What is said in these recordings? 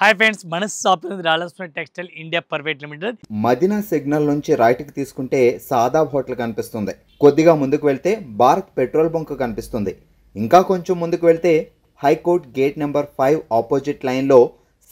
Hi friends, మన shop రాలస్ఫ్రంట్ textile India private limited. Madina signal నుంచి రైట్కి తీసుకుంటే సాదాబ్ హోటల్ కనిపిస్తుంది. కొద్దిగా ముందుకు వెళ్తే భారత్ పెట్రోల్ బంక్ కనిపిస్తుంది. ఇంకా కొంచెం ముందుకు వెళ్తే హైకోర్ట్ గేట్ నెంబర్ 5 ఆపోజిట్ లైన్లో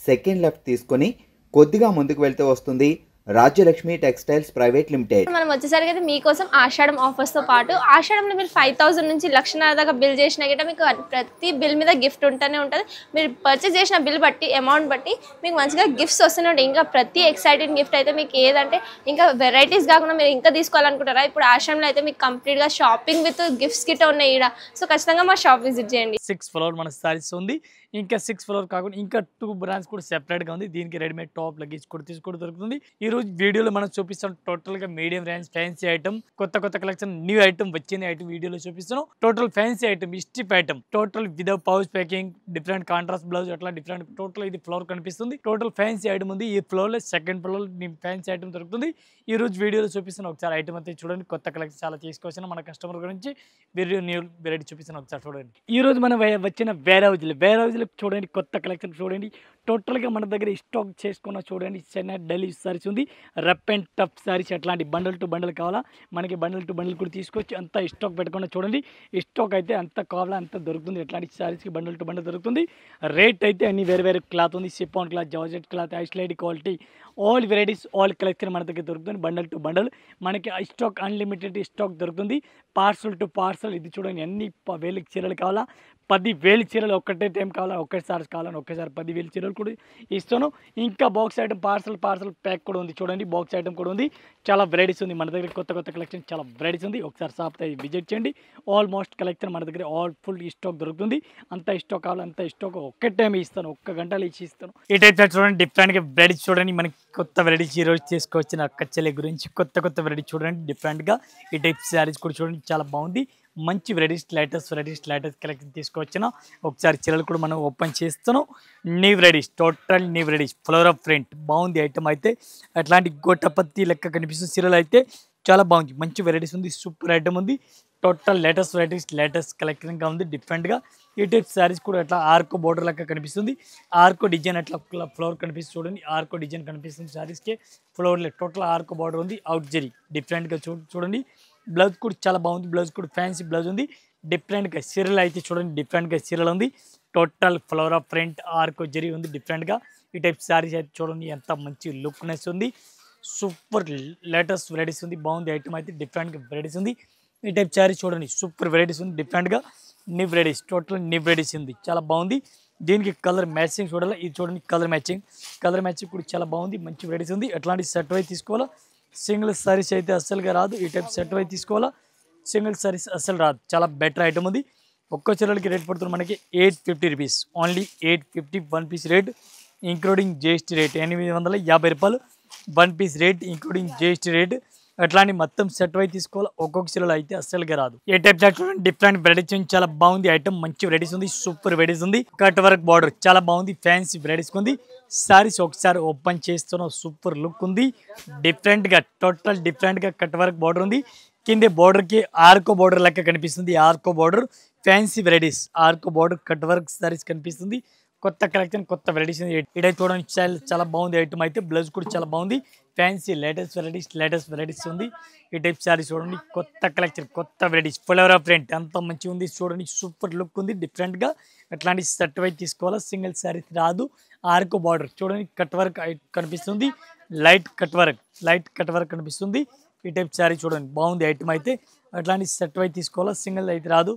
సెకండ్ లెఫ్ట్ తీసుకొని కొద్దిగా ముందుకు వెళ్తే వస్తుంది రాజ్యలక్ష్మి టెక్స్టైల్స్ ప్రైవేట్ లిమిటెడ్. మనం వచ్చేసరికి అయితే మీకోసం ఆషాఢం ఆఫర్స్తో పాటు ఆషాఢంలో మీరు 5000 నుంచి 1,00,000 దాకా బిల్ చేసినా గిట్ట మీకు ప్రతి బిల్ మీద గిఫ్ట్ ఉంటూనే ఉంటుంది. మీరు పర్చేస్ చేసిన బిల్ బట్టి అమౌంట్ బట్టి మీకు మంచిగా గిఫ్ట్స్ వస్తూనే ఉంటాయి. ఇంకా ప్రతి ఎక్సైటింగ్ గిఫ్ట్ అయితే మీకు ఏదంటే ఇంకా వెరైటీస్ కాకుండా మీరు ఇంకా తీసుకోవాలనుకుంటారా, ఇప్పుడు ఆషాఢంలో అయితే మీకు కంప్లీట్గా షాపింగ్ విత్ గిఫ్ట్స్ గిట్ట ఉన్నాయి ఇక్కడ. సో ఖచ్చితంగా మా షాప్ విజిట్ చేయండి. 6th ఫ్లోర్ మన సారీస్ ఉంది. ఇంకా 6th ఫ్లోర్ కాకుండా ఇంకా 2 బ్రాండ్స్ కూడా సెపరేట్గా ఉంది. దీనికి రెడీమేడ్ టాప్ లగేజ్ కుర్తీస్ కూడా దొరుకుతుంది. ఈ రోజు వీడియోలో మనం చూపిస్తాం టోటల్గా మీడియం రేంజ్ ఫ్యాన్సీ ఐటమ్, కొత్త కలెక్షన్, న్యూ ఐటమ్ వచ్చిన ఐటమ్ వీడియోలో చూపిస్తున్నాం. Total fancy item, strip item, total without pouch packing, different contrast blouse, అట్లా డిఫరెంట్ టోటల్ ఇది ఫ్లోర్ కనిపిస్తుంది. టోటల్ ఫ్యాన్సీ ఐటమ్ ఉంది. ఈ ఫ్లోర్లో సెకండ్ ఫ్లోర్ ఫ్యాన్సీ ఐటమ్ దొరుకుతుంది. ఈ రోజు వీడియోలో చూపిస్తున్న ఒకసారి ఐటమ్ అయితే చూడండి. కొత్త కలెక్షన్ చాలా తీసుకొచ్చిన మన కస్టమర్ గురించి వీడియో న్యూ వెరైటీ చూపిస్తున్న ఒకసారి చూడండి. ఈ రోజు మనం వచ్చిన వేర్ హౌజ్ చూడండి. కొత్త కలెక్షన్ చూడండి. టోటల్గా మన దగ్గర స్టాక్ చేసుకున్న చూడండి. చెన్నై ఢిల్లీ సారీస్ ఉంది. రఫ్ అండ్ టఫ్ సారీస్, అట్లాంటి బండల్ టు బండల్ కావాలా మనకి, బండల్ టు బండల్ కూడా తీసుకొచ్చి అంత స్టాక్ పెట్టుకున్న చూడండి. స్టాక్ అయితే అంత కావాలా అంత దొరుకుతుంది. ఎట్లాంటి సారీస్కి బండల్ టు బండల్ దొరుకుతుంది. రేట్ అయితే అన్ని వేరే క్లాత్ ఉంది. సిఫాన్ క్లాత్, జార్జెట్ క్లాత్, ఐస్లైడ్ quality, all varieties, all collection మన దగ్గర దొరుకుతుంది. బండల్ టు బండల్ మనకి స్టాక్ అన్లిమిటెడ్ స్టాక్ దొరుకుతుంది. పార్సల్ టు పార్సల్ ఇది చూడండి. అన్ని 1000 చీరలు కావాలా, 10,000 చీరలు ఒక్కటే టైం కావాలా, ఒకేసారి కావాలని ఒకేసారి 10,000 చీరలు కూడా ఇస్తాను. ఇంకా బాక్స్ ఐటమ్ పార్సల్ ప్యాక్ కూడా ఉంది చూడండి. బాక్స్ ఐటమ్ కూడా ఉంది. చాలా వెరైటీస్ ఉంది మన దగ్గర. కొత్త కలెక్షన్ చాలా వెరైటీస్ ఉంది. ఒకసారి షాప్ విజిట్ చేయండి. ఆల్మోస్ట్ కలెక్షన్ మన దగ్గర ఆల్ ఫుల్ స్టాక్ దొరుకుతుంది. అంత స్టాక్ కావాలి అంత స్టాక్ ఒకే టైం ఇస్తాను, 1 గంటలో ఇస్తాను. ఈ టైప్ చూడండి. డిఫరెంట్గా వెరైటీస్ చూడండి. మనకి కొత్త వెరైటీస్ ఈరోజు తీసుకొచ్చిన అక్కచెల్లి గురించి కొత్త వెరైటీ చూడండి. డిఫరెంట్గా ఈ టైప్ శారీస్ కూడా చూడండి. చాలా బాగుంది. మంచి వెరైటీస్, లేటెస్ట్ కలెక్షన్ తీసుకొచ్చిన ఒకసారి చీరలు కూడా మనం ఓపెన్ చేస్తున్నాం. New varieties, total new varieties, floor of print బాగుంది ఐటమ్ అయితే. అట్లాంటి గోటపత్తి లెక్క కనిపిస్తుంది. చీరలు అయితే చాలా బాగుంది. మంచి వెరైటీస్ ఉంది. సూపర్ ఐటమ్ ఉంది. టోటల్ లేటెస్ట్ వెరైటీస్, లేటెస్ట్ కలెక్షన్గా ఉంది. డిఫరెంట్గా ఈ టైప్ శారీస్ కూడా అట్లా ఆర్కో బోర్డర్ లెక్క కనిపిస్తుంది. ఆర్కో డిజైన్ అట్లా ఫ్లోర్ కనిపిస్తుంది చూడండి. ఆర్కో డిజైన్ కనిపిస్తుంది శారీస్కి. ఫ్లోర్లో టోటల్ ఆర్కో బోర్డర్ ఉంది. అవుట్ జరీ డిఫరెంట్గా చూడండి. బ్లౌజ్ కూడా చాలా బాగుంది. బ్లౌజ్ కూడా ఫ్యాన్సీ బ్లౌజ్ ఉంది. డిఫరెంట్గా చీరలు అయితే చూడండి. డిఫరెంట్గా చీరలు ఉంది. టోటల్ ఫ్లవర్ ఆఫ్ ప్రింట్ ఆర్కో జరీ ఉంది. డిఫరెంట్గా ఈ టైప్ శారీస్ అయితే చూడండి. ఎంత మంచి లుక్నెస్ ఉంది. సూపర్ లేటెస్ట్ వెరైటీస్ ఉంది. బాగుంది ఐటమ్ అయితే. డిఫరెంట్గా వెరైటీస్ ఉంది. ఈ టైప్ శారీ చూడండి. సూపర్ వెరైటీస్ ఉంది. డిఫరెంట్గా new varieties, total new varieties ఉంది. చాలా బాగుంది. దీనికి కలర్ మ్యాచింగ్ చూడాలి. ఇది చూడండి. కలర్ మ్యాచింగ్ కూడా చాలా బాగుంది. మంచి వెరైటీస్ ఉంది. ఎట్లాంటి సెట్ అయి తీసుకోవాలా. సింగిల్ సారీస్ అయితే అస్సలుగా రాదు. ఈ టైప్ సెట్ అయి తీసుకోవాలా. సింగిల్ సారీస్ అస్సలు రాదు. చాలా బెటర్ ఐటమ్ ఉంది. ఒక్క చీరలకి రేట్ పడుతుంది మనకి 850 rupees. Only 850 1 piece rate including GST rate. 850 రూపాయలు 1 piece rate including GST rate. అట్లాంటి మొత్తం సెట్ అయి తీసుకోవాలి. ఒక్కొక్క చీరలు అయితే అస్సలుగా రాదు. ఏ టైప్ చూడండి. డిఫరెంట్ వెరైటీస్ చాలా బాగుంది ఐటమ్. మంచి వెరైటీస్ ఉంది. సూపర్ వెరైటీస్ ఉంది. కట్ వర్క్ బార్డర్ చాలా బాగుంది. ఫ్యాన్సీ వెరైటీస్ ఉంది. సారీస్ ఒకసారి ఓపెన్ చేస్తున్నాం. సూపర్ లుక్ ఉంది. డిఫరెంట్గా టోటల్ డిఫరెంట్గా కట్ వర్క్ బార్డర్ ఉంది. కింద బార్డర్కి ఆర్కో బార్డర్ లెక్క కనిపిస్తుంది. ఆర్కో బార్డర్ ఫ్యాన్సీ వెరైటీస్, ఆర్కో బార్డర్ కట్ వర్క్ సారీస్ కనిపిస్తుంది. కొత్త కలెక్షన్, కొత్త వెరైటీస్ ఇడే చూడండి. చాలా బాగుంది ఐటమ్ అయితే. బ్లౌజ్ కూడా చాలా బాగుంది. ఫ్యాన్సీ లేటెస్ట్ వెరైటీస్ ఉంది. ఈ టైప్ శారీ చూడండి. కొత్త కలెక్షన్, కొత్త వెరైటీస్, ఫ్లవర్ ఆఫ్ ప్రింట్ అంత మంచిగా ఉంది. చూడండి. సూపర్ లుక్ ఉంది. డిఫరెంట్గా అట్లాంటి సెట్ వైజ్ తీసుకోవాలా. సింగిల్ శారీస్ రాదు. ఆర్కో బార్డర్ చూడండి. కట్ వర్క్ కనిపిస్తుంది. లైట్ కట్ వర్క్ కనిపిస్తుంది. ఈ టైప్ శారీ చూడండి. బాగుంది ఐటమ్ అయితే. అట్లాంటి సెట్ వైజ్ తీసుకోవాలా. సింగిల్ అయితే రాదు.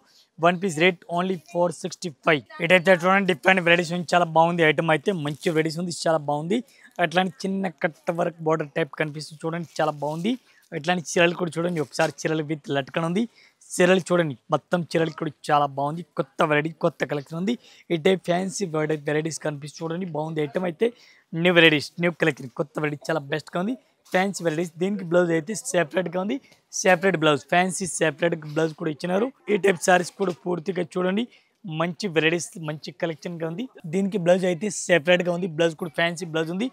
1 పీస్ రేట్ ఓన్లీ 465. ఈ టైప్ చూడండి. డిఫరెంట్ వెరైటీస్ ఉంది. చాలా బాగుంది ఐటమ్ అయితే. మంచి వెరైటీస్ ఉంది. చాలా బాగుంది. అట్లాంటి చిన్న కట్ వర్క్ బార్డర్ టైప్ కనిపిస్తుంది చూడండి. చాలా బాగుంది. ఇట్లాంటి చీరలు కూడా చూడండి. ఒకసారి చీరలు విత్ లట్కన్ ఉంది. చీరలు చూడండి. మొత్తం చీరలు కూడా చాలా బాగుంది. కొత్త వెరైటీ, కొత్త కలెక్షన్ ఉంది. ఈ టైప్ ఫ్యాన్సీ వెరైటీస్ కనిపిస్తుంది చూడండి. బాగుంది ఐటమ్ అయితే. న్యూ వెరైటీస్, న్యూ కలెక్షన్, కొత్త వెరైటీ చాలా బెస్ట్గా ఉంది. Fancy varieties. దీనికి బ్లౌజ్ అయితే సెపరేట్గా ఉంది. Separate blouse, fancy separate blouse కూడా ఇచ్చినారు. ఈ టైప్ శారీస్ కూడా పూర్తిగా చూడండి. మంచి వెరైటీస్ మంచి కలెక్షన్గా ఉంది. దీనికి బ్లౌజ్ అయితే సెపరేట్గా ఉంది. బ్లౌజ్ కూడా ఫ్యాన్సీ బ్లౌజ్ ఉంది.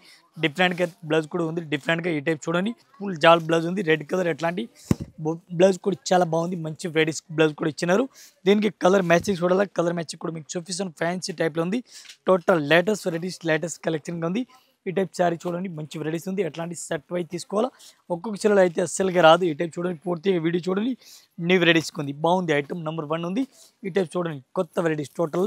డిఫరెంట్గా బ్లౌజ్ కూడా ఉంది. డిఫరెంట్గా ఈ టైప్ చూడండి. ఫుల్ జాల్ బ్లౌజ్ ఉంది. రెడ్ కలర్ ఎట్లాంటి బ్లౌజ్ కూడా చాలా బాగుంది. మంచి వెరైటీస్ బ్లౌజ్ కూడా ఇచ్చినారు. దీనికి కలర్ మ్యాచింగ్ చూడాలి. కలర్ మ్యాచింగ్ కూడా మీకు చూపిస్తాను. ఫ్యాన్సీ టైప్లో ఉంది. టోటల్ లేటెస్ట్ వెరైటీస్ లేటెస్ట్ కలెక్షన్గా ఉంది. ఈ టైప్ శారీ చూడండి. మంచి వెరైటీస్ ఉంది. ఎట్లాంటి సెట్ వైజ్ తీసుకోవాలా. ఒక్కొక్క చీరలో అయితే అస్సలుగా రాదు. ఈ టైప్ చూడండి. పూర్తిగా వీడియో చూడండి. న్యూ వెరైటీస్ ఉంది. బాగుంది. ఐటమ్ నెంబర్ 1 ఉంది. ఈ టైప్ చూడండి. కొత్త వెరైటీస్ టోటల్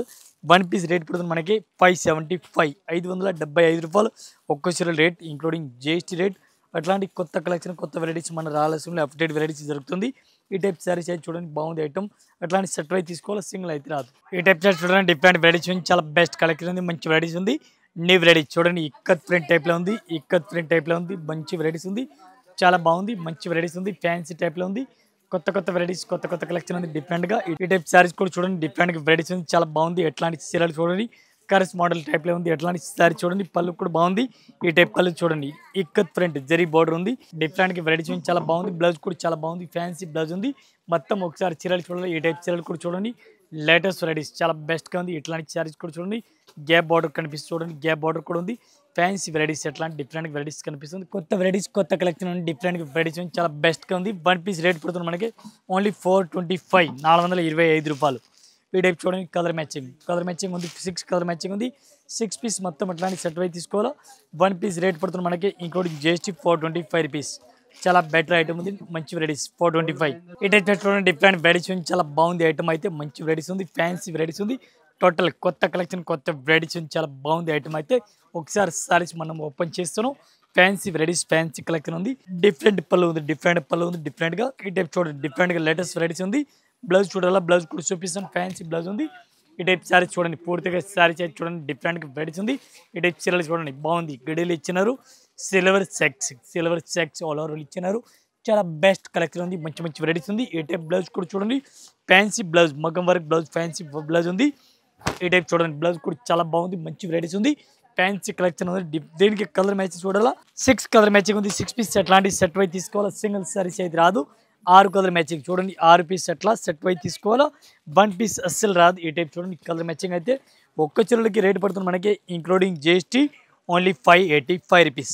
1 పీస్ రేట్ పడుతుంది మనకి 575 575 రూపాయలు ఒక్క చీర రేట్ ఇంక్లూడింగ్ జిఎస్టీ రేట్. అట్లాంటి కొత్త కలెక్షన్ కొత్త వెరైటీస్ మన రాయలసీమలో అప్డేట్ వెరైటీస్ జరుగుతుంది. ఈ టైప్ శారీస్ అయితే చూడండి. బాగుంది ఐటమ్. అట్లాంటి సెట్ వైజ్ తీసుకోవాలి. సింగిల్ అయితే రాదు. ఈ టైప్ శారీ చూడండి. డిఫరెంట్ వెరైటీస్ ఉంది. చాలా బెస్ట్ కలెక్షన్ ఉంది. మంచి వెరైటీస్ ఉంది. న్యూ వెరైటీస్ చూడండి. ఇక్కత్ ప్రింట్ టైప్లో ఉంది. ఇక్కత్ ప్రింట్ టైప్లో ఉంది. మంచి వెరైటీస్ ఉంది. చాలా బాగుంది. మంచి వెరైటీస్ ఉంది. ఫ్యాన్సీ టైప్లో ఉంది. కొత్త వెరైటీస్ కొత్త కలెక్షన్ ఉంది. డిఫరెంట్గా ఈ టైప్ శారీస్ కూడా చూడండి. డిఫరెంట్గా వెరైటీస్ ఉంది. చాలా బాగుంది. ఎట్లాంటి చీరలు చూడండి. కరస్ మోడల్ టైప్లో ఉంది. ఎట్లాంటి శారీ చూడండి. పళ్ళు కూడా బాగుంది. ఈ టైప్ పళ్ళు చూడండి. ఇక్కత్ ప్రింట్ జరీ బోర్డర్ ఉంది. డిఫరెంట్గా వెరైటీస్ ఉంది. చాలా బాగుంది. బ్లౌజ్ కూడా చాలా బాగుంది. ఫ్యాన్సీ బ్లౌజ్ ఉంది. మొత్తం ఒకసారి చీరలు చూడాలి. ఈ టైప్ చీరలు కూడా చూడండి. లేటెస్ట్ వెరైటీస్ చాలా బెస్ట్గా ఉంది. ఇట్లాంటి శారీస్ కూడా చూడండి. గ్యాప్ బార్డర్ కనిపిస్తుంది చూడండి. గ్యాప్ బార్డర్ కూడా ఉంది. ఫ్యాన్సీ వెరైటీస్ ఎట్లాంటి డిఫరెంట్ వెరైటీస్ కనిపిస్తుంది. కొత్త వెరైటీస్ కొత్త కలెక్షన్ ఉంది. డిఫరెంట్ వెరైటీస్ ఉంది. చాలా బెస్ట్గా ఉంది. 1 పీస్ రేట్ పడుతుంది మనకి ఓన్లీ 425 425 రూపాయలు. ఈ టైప్ చూడండి. కలర్ మ్యాచింగ్ ఉంది. 6 కలర్ మ్యాచింగ్ ఉంది. 6 పీస్ మొత్తం అట్లాంటి సెట్ వైజ్ తీసుకోవాలా. 1 పీస్ రేట్ పడుతుంది మనకి ఇంక్లూడింగ్ జిఎస్టీ 425 రూపీస్. చాలా బెటర్ ఐటమ్ ఉంది. మంచి వెరైటీస్ 425. ఈ టైప్ చూడండి. డిఫరెంట్ వెరైటీస్ ఉంది. చాలా బాగుంది ఐటమ్ అయితే. మంచి వెరైటీస్ ఉంది. ఫ్యాన్సీ వెరైటీస్ ఉంది. టోటల్ కొత్త కలెక్షన్ కొత్త వెరైటీస్ ఉంది. చాలా బాగుంది ఐటమ్ అయితే. ఒకసారి సారీస్ మనం ఓపెన్ చేస్తున్నాం. ఫ్యాన్సీ వెరైటీస్ ఫ్యాన్సీ కలెక్షన్ ఉంది. డిఫరెంట్ పళ్ళు ఉంది. డిఫరెంట్గా ఈ టైప్ చూడండి. డిఫరెంట్గా లేటెస్ట్ వెరైటీస్ ఉంది. బ్లౌజ్ చూడాలా. బ్లౌజ్ కూడా చూపిస్తాను. ఫ్యాన్సీ బ్లౌజ్ ఉంది. ఈ టైప్ శారీస్ చూడండి. పూర్తిగా శారీస్ అయితే చూడండి. డిఫరెంట్గా వెరైటీస్ ఉంది. ఈ టైప్ చీరలు చూడండి. బాగుంది. గడియలు ఇచ్చినారు. సిల్వర్ చెక్స్ ఆల్ ఓవర్ ఇచ్చినారు. చాలా బెస్ట్ కలెక్షన్ ఉంది. మంచి వెరైటీస్ ఉంది. ఈ టైప్ బ్లౌజ్ కూడా చూడండి. ఫ్యాన్సీ బ్లౌజ్ మగ్గం వర్క్ బ్లౌజ్ ఫ్యాన్సీ బ్లౌజ్ ఉంది. ఈ టైప్ చూడండి. బ్లౌజ్ కూడా చాలా బాగుంది. మంచి వెరైటీస్ ఉంది. ఫ్యాన్సీ కలెక్షన్ ఉంది. దీనికి కలర్ మ్యాచింగ్ చూడాలా. 6 కలర్ మ్యాచింగ్ ఉంది. 6 పీస్ అట్లాంటి సెట్ వైజ్ తీసుకోవాలా. సింగిల్ సారీస్ అయితే రాదు. 6 కలర్ మ్యాచింగ్ చూడండి. 6 పీస్ అట్లా సెట్ వైజ్ తీసుకోవాలా. 1 పీస్ అస్సలు రాదు. ఈ టైప్ చూడండి. కలర్ మ్యాచింగ్ అయితే ఒక్క చీరలకి రేట్ పడుతుంది మనకి ఇంక్లూడింగ్ జిఎస్టీ ఓన్లీ 585 రూపీస్.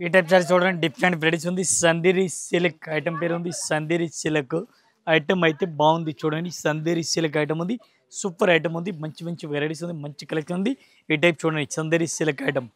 ఈ టైప్ సారీ చూడండి. డిఫరెంట్ వెరైటీస్ ఉంది. సందేరి సిల్క్ ఐటమ్ పేరు ఉంది. సందేరి సిల్క్ ఐటమ్ అయితే బాగుంది. చూడండి. సందేరి సిల్క్ ఐటమ్ ఉంది. సూపర్ ఐటమ్ ఉంది. మంచి వెరైటీస్ ఉంది. మంచి కలెక్షన్ ఉంది. ఈ టైప్ చూడండి. సందేరి సిల్క్ ఐటమ్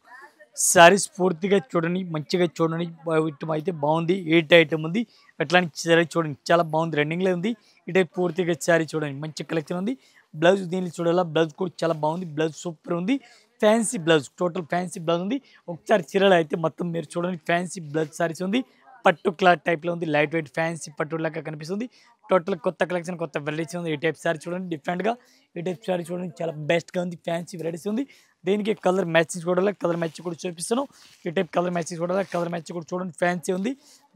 శారీస్ పూర్తిగా చూడండి. మంచిగా చూడండి. ఐటమ్ అయితే బాగుంది. 8 ఐటమ్ ఉంది. అట్లాంటి శారీ చూడండి. చాలా బాగుంది. రన్నింగ్లో ఉంది. ఈ టైప్ పూర్తిగా శారీ చూడండి. మంచి కలెక్షన్ ఉంది. బ్లౌజ్ దీన్ని చూడాలా. బ్లౌజ్ కూడా చాలా బాగుంది. బ్లౌజ్ సూపర్ ఉంది. Fancy blouse total fancy blouse ఉంది. ఒకసారి చీరలు అయితే మొత్తం మీరు చూడండి. ఫ్యాన్సీ బ్లౌజ్ సారీస్ ఉంది. పట్టు క్లాత్ టైప్లో ఉంది. లైట్ వెయిట్ ఫ్యాన్సీ పట్టు లాగా కనిపిస్తుంది. టోటల్ కొత్త కలెక్షన్ కొత్త వెరైటీస్ ఉంది. ఈ టైప్ సారీ చూడండి. డిఫరెంట్గా ఈ టైప్ సారీ చూడండి. చాలా బెస్ట్గా ఉంది. ఫ్యాన్సీ వెరైటీస్ ఉంది. దీనికి కలర్ మ్యాచింగ్ చూడాలి. కలర్ మ్యాచింగ్ కూడా చూపిస్తాను. ఈ టైప్ కలర్ మ్యాచింగ్ చూడాలి. కలర్ మ్యాచింగ్ కూడా చూడండి. ఫ్యాన్సీ ఉంది.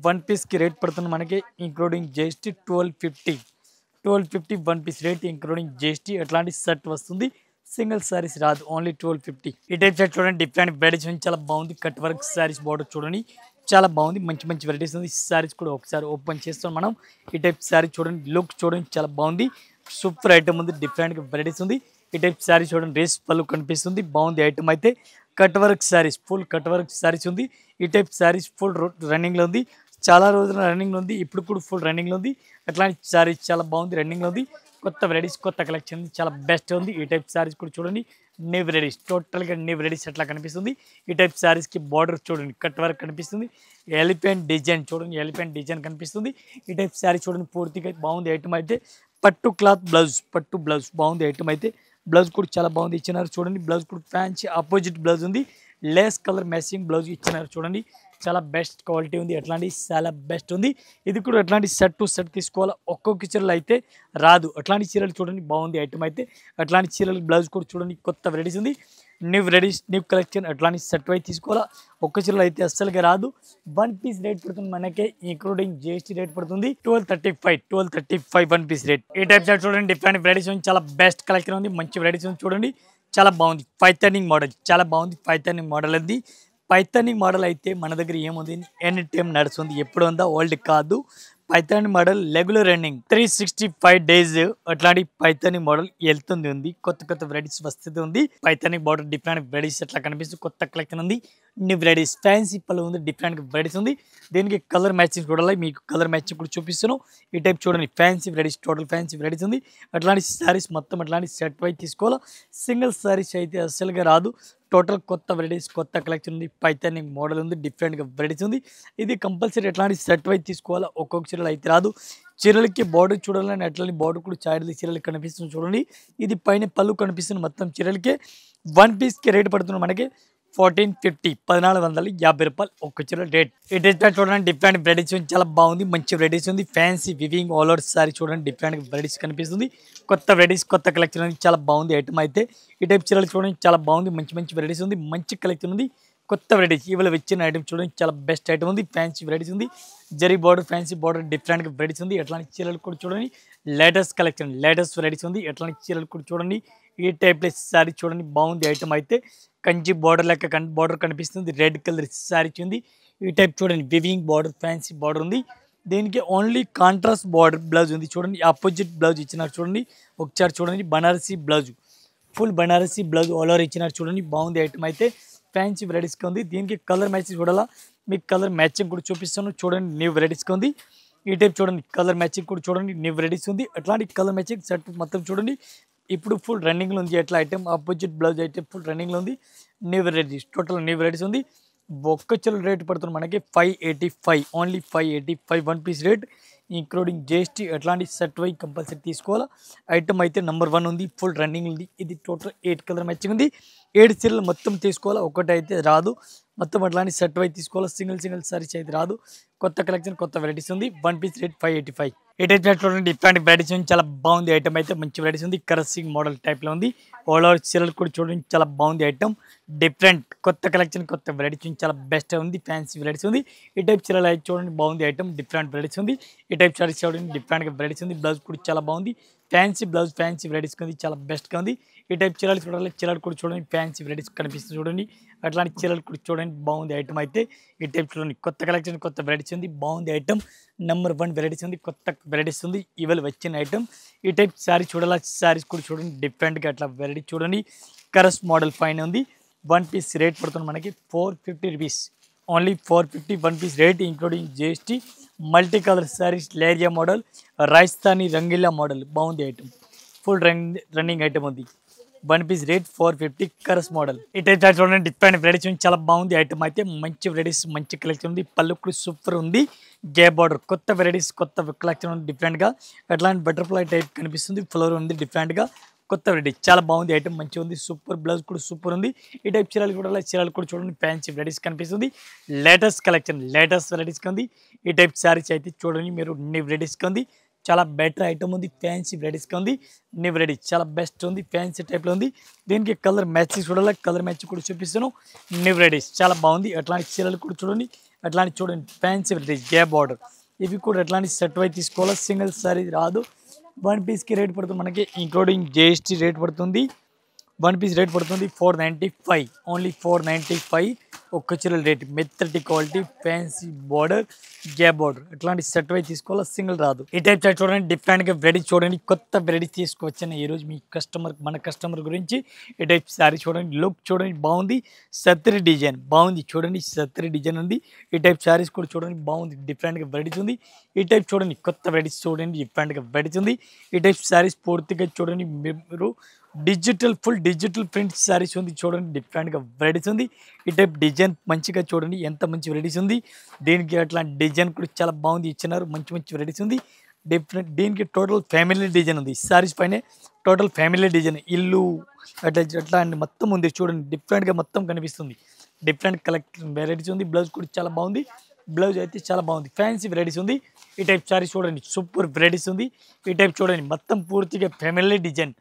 1 పీస్కి రేట్ పడుతుంది మనకి including GST 1250 1 piece rate including GST. అట్లాంటి సెట్ వస్తుంది. సింగిల్ సారీస్ రాదు. ఓన్లీ 1250. ఈ టైప్ సెట్ చూడండి. డిఫరెంట్ వెరైటీస్ ఉంది. చాలా బాగుంది. కట్ వర్క్ సారీస్ బార్డర్ చూడండి. చాలా బాగుంది. మంచి వెరైటీస్ ఉంది. సారీస్ కూడా ఒకసారి ఓపెన్ చేస్తాం మనం. ఈ టైప్ సారీ చూడండి. లుక్ చూడండి. చాలా బాగుంది. సూపర్ ఐటమ్ ఉంది. డిఫరెంట్గా వెరైటీస్ ఉంది. ఈ టైప్ సారీ చూడండి. రేస్ పళ్ళు కనిపిస్తుంది. బాగుంది ఐటమ్ అయితే. Cut work saris full cut work saris ఉంది. ఈ టైప్ సారీస్ ఫుల్ రన్నింగ్లో ఉంది. చాలా రోజుల రన్నింగ్లో ఉంది. ఇప్పుడు కూడా ఫుల్ రన్నింగ్లో ఉంది. అట్లాంటి సారీస్ చాలా బాగుంది. రన్నింగ్లో ఉంది. కొత్త వెరైటీస్ కొత్త కలెక్షన్ చాలా బెస్ట్ ఉంది. ఈ టైప్ సారీస్ కూడా చూడండి. న్యూ వెరైటీస్ టోటల్గా న్యూ వెరైటీస్ అట్లా కనిపిస్తుంది. ఈ టైప్ సారీస్కి బార్డర్ చూడండి. కట్ వర్క్ కనిపిస్తుంది. ఎలిఫెంట్ డిజైన్ చూడండి. ఎలిఫెంట్ డిజైన్ కనిపిస్తుంది. ఈ టైప్ సారీ చూడండి. పూర్తిగా బాగుంది ఐటమ్ అయితే. పట్టు క్లాత్ బ్లౌజ్ పట్టు బ్లౌజ్ బాగుంది ఐటమ్ అయితే. బ్లౌజ్ కూడా చాలా బాగుంది ఇచ్చినారు. చూడండి. బ్లౌజ్ కూడా ఫ్యాన్సీ ఆపోజిట్ బ్లౌజ్ ఉంది. లేస్ కలర్ మ్యాచింగ్ బ్లౌజ్ ఇచ్చినారు. చూడండి. చాలా బెస్ట్ క్వాలిటీ ఉంది. అట్లాంటి చాలా బెస్ట్ ఉంది. ఇది కూడా అట్లాంటి సెట్ టు సెట్ తీసుకోవాలి. ఒక్కొక్క చీరలు అయితే రాదు. అట్లాంటి చీరలు చూడండి. బాగుంది ఐటమ్ అయితే. అట్లాంటి చీరలు బ్లౌజ్ కూడా చూడండి. కొత్త వెరైటీస్ ఉంది. న్యూ వెరైటీస్ న్యూ కలెక్షన్ అట్లాంటి సెట్ వైజ్ తీసుకోవాలా. ఒక్క చీరలు అయితే అస్సలుగా రాదు. 1 పీస్ రేట్ పడుతుంది మనకి ఇంక్లూడింగ్ జిఎస్టీ రేట్ పడుతుంది 1235 1 పీస్ రేట్. ఈ టైప్ సెట్ చూడండి. డిఫరెంట్ వెరైటీస్ ఉంది. చాలా బెస్ట్ కలెక్షన్ ఉంది. మంచి వెరైటీస్ ఉంది. చూడండి. చాలా బాగుంది. పైథానింగ్ మోడల్ చాలా బాగుంది. పైథానింగ్ మోడల్ ఉంది. పైథానింగ్ మోడల్ అయితే మన దగ్గర ఏముంది ఎనీ టైం నడుస్తుంది. ఎప్పుడు ఉందా ఓల్డ్ కాదు. Python model regular running 365 days అట్లాంటి పైథాన్ మోడల్ వెళ్తుంది ఉంది. కొత్త కొత్త వెరైటీస్ వస్తుంది ఉంది. పైథాన్ బార్డర్ డిఫరెంట్ వెరైటీస్ ఎట్లా కనిపిస్తుంది. కొత్త కలెక్షన్ ఉంది. న్యూ వెరైటీస్ ఫ్యాన్సీ పళ్ళు ఉంది. డిఫరెంట్ వెరైటీస్ ఉంది. దీనికి కలర్ మ్యాచింగ్ చూడాలి. మీకు కలర్ మ్యాచింగ్ కూడా చూపిస్తాను. ఈ టైప్ చూడండి fancy varieties total fancy varieties ఉంది. అట్లాంటి శారీస్ మొత్తం అట్లాంటి సెట్ వైజ్ తీసుకోవాలి. సింగిల్ శారీస్ అయితే అస్సలుగా రాదు. టోటల్ కొత్త వెరైటీస్ కొత్త కలెక్షన్ ఉంది. పైథాన్ మోడల్ ఉంది. డిఫరెంట్గా వెరైటీస్ ఉంది. ఇది కంపల్సరీ ఎట్లాంటి సెట్ వైజ్ తీసుకోవాలా. ఒక్కొక్క చీరలు అయితే రాదు. చీరలకి బార్డర్ చూడాలని అట్లని బార్డర్ కూడా చాయర్లు చీరలు కనిపిస్తుంది చూడండి. ఇది పైన పళ్ళు కనిపిస్తుంది. మొత్తం చీరలకి 1 పీస్కి రేట్ పడుతుంది మనకి 1450 1450 రూపాయలు ఒక్క చీర రేట్. ఈ డ్రెస్ చూడండి డిఫరెంట్ వెరైటీస్ చాలా బాగుంది. మంచి వెరైటీస్ ఉంది. Fancy weaving all over sorry చూడండి డిఫరెంట్ వెరైటీస్ కనిపిస్తుంది. కొత్త వెరైటీస్ కొత్త కలెక్షన్ ఉంది. చాలా బాగుంది ఐటమ్ అయితే. ఈ టైప్ చీరలు చూడండి చాలా బాగుంది. మంచి మంచి వెరైటీస్ ఉంది. మంచి కలెక్షన్ ఉంది. కొత్త వెరైటీస్ ఇవాళ వచ్చిన ఐటమ్ చూడండి చాలా బెస్ట్ ఐటమ్ ఉంది. ఫ్యాన్సీ వెరైటీస్ ఉంది. జరీ బార్డర్ ఫ్యాన్సీ బార్డర్ డిఫరెంట్గా వెరైటీస్ ఉంది. ఎట్లాంటి చీరలు కూడా చూడండి లేటెస్ట్ కలెక్షన్ లేటెస్ట్ వెరైటీస్ ఉంది. ఎట్లాంటి చీరలు కూడా చూడండి. ఈ టైప్ సారీ చూడండి బాగుంది ఐటమ్ అయితే. కంచి బార్డర్ లెక్క బార్డర్ కనిపిస్తుంది. రెడ్ కలర్ శారీ ఉంది. ఈ టైప్ చూడండి వివింగ్ బార్డర్ ఫ్యాన్సీ బార్డర్ ఉంది. దీనికి ఓన్లీ కాంట్రాస్ట్ బార్డర్ బ్లౌజ్ ఉంది చూడండి. ఆపోజిట్ బ్లౌజ్ ఇచ్చినారు చూడండి. ఒకసారి చూడండి Banarasi blouse full Banarasi blouse all over ఇచ్చినారు చూడండి. బాగుంది ఐటమ్ అయితే. ఫ్యాన్సీ వెరైటీస్గా ఉంది. దీనికి కలర్ మ్యాచింగ్ చూడాలా. మీకు కలర్ మ్యాచింగ్ కూడా చూపిస్తాను చూడండి. న్యూ వెరైటీస్గా ఉంది. ఈ టైప్ చూడండి కలర్ మ్యాచింగ్ కూడా చూడండి. న్యూ వెరైటీస్ ఉంది. అట్లాంటి కలర్ మ్యాచింగ్ సెట్ మొత్తం చూడండి. ఇప్పుడు ఫుల్ రన్నింగ్లో ఉంది. ఎట్లా ఐటమ్ ఆపోజిట్ బ్లౌజ్ అయితే ఫుల్ రన్నింగ్లో ఉంది. New varieties total new varieties ఉంది. ఒక్క చీర రేట్ పడుతుంది మనకి 585 only 585 1 piece rate including GST. అట్లాంటి సెట్ వై కంపల్సరీ తీసుకోవాలా. ఐటమ్ అయితే నెంబర్ 1 ఉంది. ఫుల్ రన్నింగ్ ఉంది. ఇది టోటల్ 8 కలర్ మ్యాచింగ్ ఉంది. 7 చీరలు మొత్తం తీసుకోవాలా. ఒకటి అయితే రాదు. మొత్తం అట్లాంటి సెట్ వై తీసుకోవాలా. సింగిల్ సారీస్ అయితే రాదు. కొత్త కలెక్షన్ కొత్త వెరైటీస్ ఉంది. 1 పీస్ రేట్ 585. ఎయిట్ చూడండి డిఫరెంట్ వెరైటీస్ ఉంది. చాలా బాగుంది ఐటమ్ అయితే. మంచి వెరైటీస్ ఉంది. కరసింగ్ మోడల్ టైప్లో ఉంది. ఆల్ ఓవర్ చీరలు కూడా చూడండి చాలా బాగుంది ఐటమ్. డిఫరెంట్ కొత్త కలెక్షన్ కొత్త వెరైటీస్ చాలా బెస్ట్ ఉంది. ఫ్యాన్సీ వెరైటీస్ ఉంది. ఈ టైప్ చీరలు అయితే చూడండి బాగుంది ఐటమ్. డిఫరెంట్ వెరైటీస్ ఉంది. ఈ టైప్ సారీస్ చూడండి డిఫరెంట్గా వెరైటీస్ ఉంది. బ్లౌజ్ కూడా చాలా బాగుంది. ఫ్యాన్సీ బ్లౌజ్ ఫ్యాన్సీ వెరైటీస్ ఉంది. చాలా బెస్ట్గా ఉంది. ఈ టైప్ చీరలు చూడాలి. చీరలు కూడా చూడండి ఫ్యాన్సీ వెరైటీస్ కనిపిస్తుంది చూడండి. అట్లాంటి చీరలు కూడా చూడండి బాగుంది ఐటమ్ అయితే. ఈ టైప్ చూడండి కొత్త కలెక్షన్ కొత్త వెరైటీస్ ఉంది. బాగుంది ఐటమ్. నెంబర్ 1 వెరైటీస్ ఉంది. కొత్త వెరైటీస్ ఉంది. ఇవాళ వచ్చిన ఐటమ్. ఈ టైప్ శారీ చూడాలి. శారీస్ కూడా చూడండి డిఫరెంట్గా అట్లా వెరైటీ చూడండి. కరస్ మోడల్ ఫైన్ ఉంది. 1 పీస్ రేట్ పడుతుంది మనకి 450 rupees only 450 1 piece rate including GST. Multi colour saris leheriya model Rajasthani రంగీలా మోడల్ బాగుంది ఐటమ్. ఫుల్ రన్నింగ్ ఐటమ్ ఉంది. 1 పీస్ రేట్ 450 కరస్ మోడల్. ఈ టైప్ చూడండి డిఫరెంట్ వెరైటీస్ చాలా బాగుంది ఐటమ్ అయితే. మంచి వెరైటీస్ మంచి కలెక్షన్ ఉంది. పళ్ళు కూడా సూపర్ ఉంది. గే బార్డర్ కొత్త వెరైటీస్ కొత్త కలెక్షన్ ఉంది. డిఫరెంట్గా అట్లాంటి బటర్ఫ్లై టైప్ కనిపిస్తుంది. ఫ్లోర్ ఉంది డిఫరెంట్గా కొత్త వెరైటీ చాలా బాగుంది ఐటమ్. మంచిగా ఉంది. సూపర్ బ్లౌజ్ కూడా సూపర్ ఉంది. ఈ టైప్ చీరలు కూడా చీరలు కూడా చూడండి ఫ్యాన్సీ వెరైటీస్ కనిపిస్తుంది. లేటెస్ట్ కలెక్షన్ లేటెస్ట్ వెరైటీస్కి ఉంది. ఈ టైప్ శారీస్ అయితే చూడండి మీరు న్యూ వెరైటీస్కి ఉంది. చాలా బెటర్ ఐటమ్ ఉంది. ఫ్యాన్సీ వెరైటీస్గా ఉంది. న్యూ వెరైటీ చాలా బెస్ట్ ఉంది. ఫ్యాన్సీ టైప్లో ఉంది. దీనికి కలర్ మ్యాచింగ్ చూడాలి. కలర్ మ్యాచింగ్ కూడా చూపిస్తాను. న్యూ వెరైటీస్ చాలా బాగుంది. అట్లాంటి చీరలు కూడా చూడండి. అట్లాంటి చూడండి ఫ్యాన్సీ వెరైటీస్ గే బార్డర్ ఇవి కూడా అట్లాంటి సెట్ వై తీసుకోవాలి. సింగిల్ సారీ రాదు. 1 పీస్కి రేట్ పడుతుంది మనకి ఇంక్లూడింగ్ జిఎస్టీ రేట్ పడుతుంది. 1 పీస్ రేట్ పడుతుంది 495 ఓన్లీ 495 ఒక్క చీరల రేట్. మెత్తటి క్వాలిటీ ఫ్యాన్సీ బార్డర్ గే బార్డర్ అట్లాంటి సెట్ వై తీసుకోవాలి. సింగిల్ రాదు. ఈ టైప్ చూడండి డిఫరెంట్గా వెరైటీ చూడండి. కొత్త వెరైటీ తీసుకొచ్చాను ఈరోజు మీ మన కస్టమర్ గురించి. ఈ టైప్ శారీ చూడండి. లుక్ చూడండి బాగుంది. సత్రి డిజైన్ బాగుంది చూడండి. సత్రి డిజైన్ ఉంది. ఈ టైప్ శారీస్ కూడా చూడండి బాగుంది. డిఫరెంట్గా వెరైటీస్ ఉంది. ఈ టైప్ చూడండి కొత్త వెరైటీస్ చూడండి డిఫరెంట్గా వెరైటీస్ ఉంది. ఈ టైప్ శారీస్ పూర్తిగా చూడండి మీరు digital full digital print saris ఉంది చూడండి. డిఫరెంట్గా వెరైటీస్ ఉంది. ఈ టైప్ డిజైన్ మంచిగా చూడండి ఎంత మంచి వెరైటీస్ ఉంది. దీనికి అట్లాంటి డిజైన్ కూడా చాలా బాగుంది ఇచ్చినారు. మంచి మంచి వెరైటీస్ ఉంది. డిఫరెంట్ దీనికి టోటల్ ఫ్యామిలీ డిజైన్ ఉంది. శారీస్ పైన టోటల్ ఫ్యామిలీ డిజైన్ ఇల్లు అట్లా అండి మొత్తం ఉంది చూడండి. డిఫరెంట్గా మొత్తం కనిపిస్తుంది. డిఫరెంట్ కలెక్షన్ వెరైటీస్ ఉంది. బ్లౌజ్ కూడా చాలా బాగుంది. బ్లౌజ్ అయితే చాలా బాగుంది. ఫ్యాన్సీ వెరైటీస్ ఉంది. ఈ టైప్ శారీస్ చూడండి సూపర్ వెరైటీస్ ఉంది. ఈ టైప్ చూడండి మొత్తం పూర్తిగా family design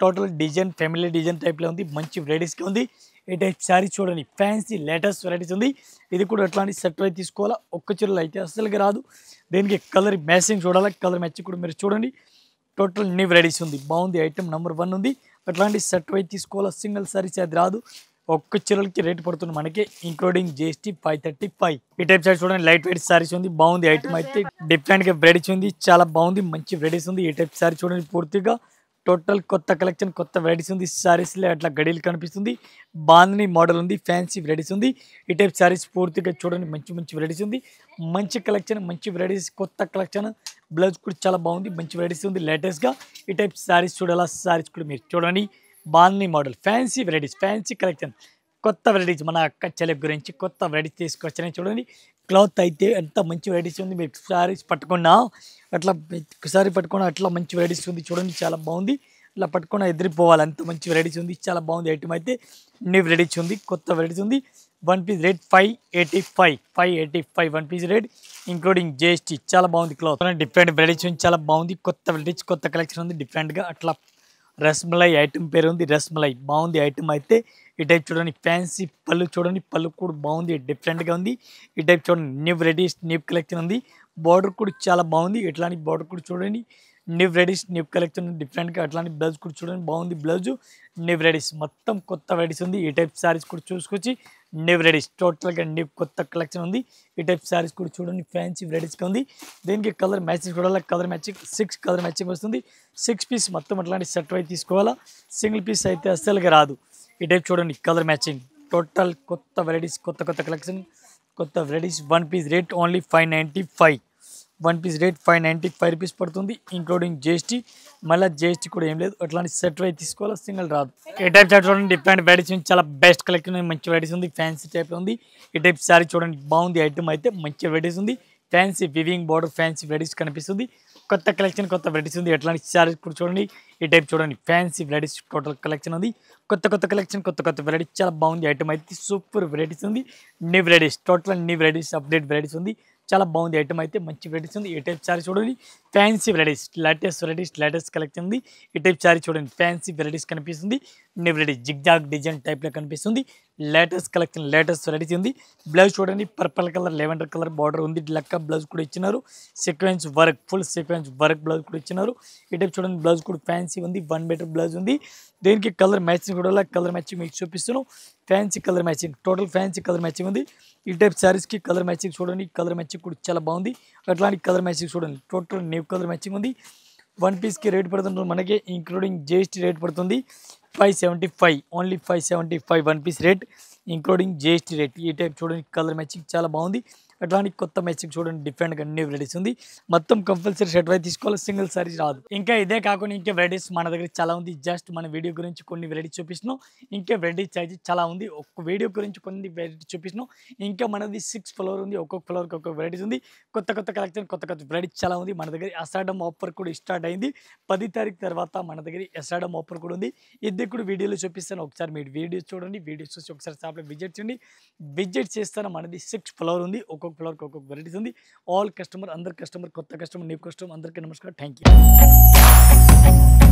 total design family design టైప్లో ఉంది. మంచి వెరైటీస్గా ఉంది. ఈ టైప్ శారీ చూడండి ఫ్యాన్సీ లేటెస్ట్ వెరైటీస్ ఉంది. ఇది కూడా అట్లాంటి సెట్ వై తీసుకోవాలా. ఒక్క చీరలు అయితే అస్సలుగా రాదు. దీనికి కలర్ మ్యాచింగ్ చూడాలి. కలర్ మ్యాచింగ్ కూడా మీరు చూడండి. టోటల్ న్యూ వెరైటీస్ ఉంది. బాగుంది ఐటమ్ నెంబర్ 1 ఉంది. అట్లాంటి సెట్ వై తీసుకోవాలా. సింగిల్ సారీస్ అది రాదు. ఒక్క చీరలకి రేట్ పడుతుంది మనకి ఇంక్లూడింగ్ GST 535. ఈ టైప్ సారీ చూడండి లైట్ వెయిట్ సారీస్ ఉంది, బాగుంది ఐటమ్ అయితే డిఫరెంట్ గా వెరైటీస్ ఉంది, చాలా బాగుంది మంచి వెరైటీస్ ఉంది. ఈ టైప్ సారీ చూడండి పూర్తిగా టోటల్ కొత్త కలెక్షన్ కొత్త వెరైటీస్ ఉంది. సారీస్లో అట్లా గడియలు కనిపిస్తుంది, బాందని మోడల్ ఉంది, ఫ్యాన్సీ వెరైటీస్ ఉంది. ఈ టైప్ సారీస్ పూర్తిగా చూడండి మంచి మంచి వెరైటీస్ ఉంది, మంచి కలెక్షన్ మంచి వెరైటీస్ కొత్త కలెక్షన్. బ్లౌజ్ కూడా చాలా బాగుంది, మంచి వెరైటీస్ ఉంది లేటెస్ట్గా. ఈ టైప్ సారీస్ చూడాలా, సారీస్ కూడా మీరు చూడండి bandhani model fancy varieties fancy collection కొత్త వెరైటీస్. మన అక్క చెల్లె గురించి కొత్త వెరైటీస్ తీసుకొచ్చాయి చూడండి. క్లాత్ అయితే ఎంత మంచి వెరైటీస్ ఉంది, మీరు సారీస్ పట్టుకున్నా అట్లా ఒకసారి పట్టుకున్నా అట్లా మంచి వెరైటీస్ ఉంది చూడండి, చాలా బాగుంది. ఇట్లా పట్టుకున్నా ఎదిరిపోవాలి అంత మంచి వెరైటీస్ ఉంది, చాలా బాగుంది ఐటమ్ అయితే. న్యూ వెరైటీస్ ఉంది, కొత్త వెరైటీస్ ఉంది. One piece rate 585 one piece rate including GST. చాలా బాగుంది క్లాత్, డిఫరెంట్ వెరైటీస్ ఉంది, చాలా బాగుంది కొత్త వెరైటీస్ కొత్త కలెక్షన్ ఉంది డిఫరెంట్గా. అట్లా రస్మలై ఐటమ్ పేరు ఉంది, రస్మలై బాగుంది ఐటమ్ అయితే. ఈ టైప్ చూడండి ఫ్యాన్సీ పళ్ళు చూడండి, పళ్ళు కూడా బాగుంది డిఫరెంట్గా ఉంది. ఈ టైప్ చూడండి న్యూ వెరైటీస్ న్యూ కలెక్షన్ ఉంది, బార్డర్ కూడా చాలా బాగుంది. ఇట్లాంటి బార్డర్ కూడా చూడండి న్యూ వెరైటీస్ న్యూ కలెక్షన్ డిఫరెంట్గా. అట్లాంటి బ్లౌజ్ కూడా చూడండి బాగుంది, బ్లౌజ్ న్యూ వెరైటీస్ మొత్తం కొత్త వెరైటీస్ ఉంది. ఈ టైప్ సారీస్ కూడా చూసుకొచ్చి న్యూ వెరైటీస్ టోటల్గా న్యూ కొత్త కలెక్షన్ ఉంది. ఈ టైప్ సారీస్ కూడా చూడండి ఫ్యాన్సీ వెరైటీస్గా ఉంది. దీనికి కలర్ మ్యాచింగ్ చూడాలా, కలర్ మ్యాచింగ్ 6 కలర్ మ్యాచింగ్ వస్తుంది. 6 పీస్ మొత్తం అట్లాంటి సెట్ అయితే తీసుకోవాలా, సింగిల్ పీస్ అయితే అస్సలుగా రాదు. ఈ టైప్ చూడండి కలర్ మ్యాచింగ్ టోటల్ కొత్త వెరైటీస్ కొత్త కొత్త కలెక్షన్ కొత్త varieties. One piece rate only 595. One piece rate 595 rupees పడుతుంది ఇంక్లూడింగ్ GST. మళ్ళీ GST కూడా ఏం లేదు, అట్లాంటి సెట్ అయితే తీసుకోవాలి, సింగిల్ రాదు. ఈ టైప్ సారీ చూడండి డిఫరెంట్ వెరైటీస్ ఉంది, చాలా బెస్ట్ కలెక్షన్ మంచి వెరైటీస్ ఉంది, ఫ్యాన్సీ టైప్లో ఉంది. ఈ టైప్ సారీ చూడండి బాగుంది ఐటమ్ అయితే, మంచి వెరైటీస్ ఉంది, fancy weaving border fancy varieties కనిపిస్తుంది, కొత్త కలెక్షన్ కొత్త వెరైటీస్ ఉంది. ఎట్లాంటి సారీస్ కూడా చూడండి. ఈ టైప్ చూడండి ఫ్యాన్సీ వెరైటీస్ టోటల్ కలెక్షన్ ఉంది, కొత్త కొత్త కలెక్షన్ కొత్త కొత్త వెరైటీస్, చాలా బాగుంది ఐటమ్ అయితే. సూపర్ వెరైటీస్ ఉంది, new varieties total new varieties update varieties ఉంది, చాలా బాగుంది ఐటమ్ అయితే, మంచి వెరైటీస్ ఉంది. ఈ టైప్ సారీ చూడండి ఫ్యాన్సీ వెరైటీస్ లేటెస్ట్ కలెక్షన్ ఉంది. ఈ టైప్ సారీ చూడండి ఫ్యాన్సీ వెరైటీస్ కనిపిస్తుంది, న్యూ వెరైటీస్ జిగ్జాగ్ డిజైన్ టైప్లో కనిపిస్తుంది, లేటెస్ట్ కలెక్షన్ లేటెస్ట్ వెరైటీస్ ఉంది. బ్లౌజ్ చూడండి purple colour lavender colour border ఉంది, లక్క బ్లౌజ్ కూడా ఇచ్చినారు, sequence work full sequence work blouse కూడా ఇచ్చినారు. ఈ టైప్ చూడండి బ్లౌజ్ కూడా ఫ్యాన్సీ ఉంది, 1 మీటర్ బ్లౌజ్ ఉంది. దీనికి కలర్ మ్యాచింగ్ కూడా కలర్ మ్యాచింగ్ మీకు చూపిస్తున్నాను, fancy colour matching total fancy colour matching ఉంది. ఈ టైప్ శారీస్కి కలర్ మ్యాచింగ్ చూడండి, కలర్ మ్యాచింగ్ కూడా చాలా బాగుంది. అట్లాంటి కలర్ మ్యాచింగ్ చూడండి టోటల్ న్యూ కలర్ మ్యాచింగ్ ఉంది. వన్ పీస్కి రేట్ పడుతుంది మనకి ఇంక్లూడింగ్ GST రేట్ పడుతుంది 575 only 575 one piece rate including GST rate. ఈ టైప్ చూడండి కలర్ మ్యాచింగ్ చాలా బాగుంది. అట్లాంటి కొత్త మ్యాచింగ్ చూడండి డిఫరెంట్గా న్యూ వెరైటీస్ ఉంది, మొత్తం కంపల్సరీ షర్ట్ అయితే తీసుకోవాలి, సింగిల్ సారీస్ రాదు. ఇంకా ఇదే కాకుండా ఇంకా వెరైటీస్ మన దగ్గర చాలా ఉంది. జస్ట్ మన వీడియో గురించి కొన్ని వెరైటీస్ చూపిస్తున్నాం, ఇంకా వెరైటీస్ అయితే చాలా ఉంది. ఒక్క వీడియో గురించి కొన్ని వెరైటీస్ చూపిస్తున్నాం. ఇంకా మనది 6 ఫ్లోర్ ఉంది, ఒక్కొక్క ఫ్లోర్కి ఒక్కొక్క వెరైటీస్ ఉంది, కొత్త కొత్త కలెక్షన్ కొత్త కొత్త వెరైటీస్ చాలా ఉంది. మన దగ్గర అసాడమ్ ఆఫర్ కూడా స్టార్ట్ అయింది, 10 తారీఖు తర్వాత మన దగ్గర అసాడమ్ ఆఫర్ కూడా ఉంది. ఇది కూడా వీడియోలో చూపిస్తాను, ఒకసారి మీరు వీడియోస్ చూడండి, వీడియోస్ చూసి ఒకసారి షాప్లో విజిట్ చేయండి. విజిట్ చేస్తాను. మనది 6 ఫ్లోర్ ఉంది, ఒక్కొక్క ఫ్లోర్కి ఒక్కొక్క వెరైటీస్ ఉంది. ఆల్ కస్టమర్ అందరు కస్టమర్ కొత్త కస్టమర్ న్యూ కస్టమర్ అందరికీ నమస్కారం, థ్యాంక్ యూ.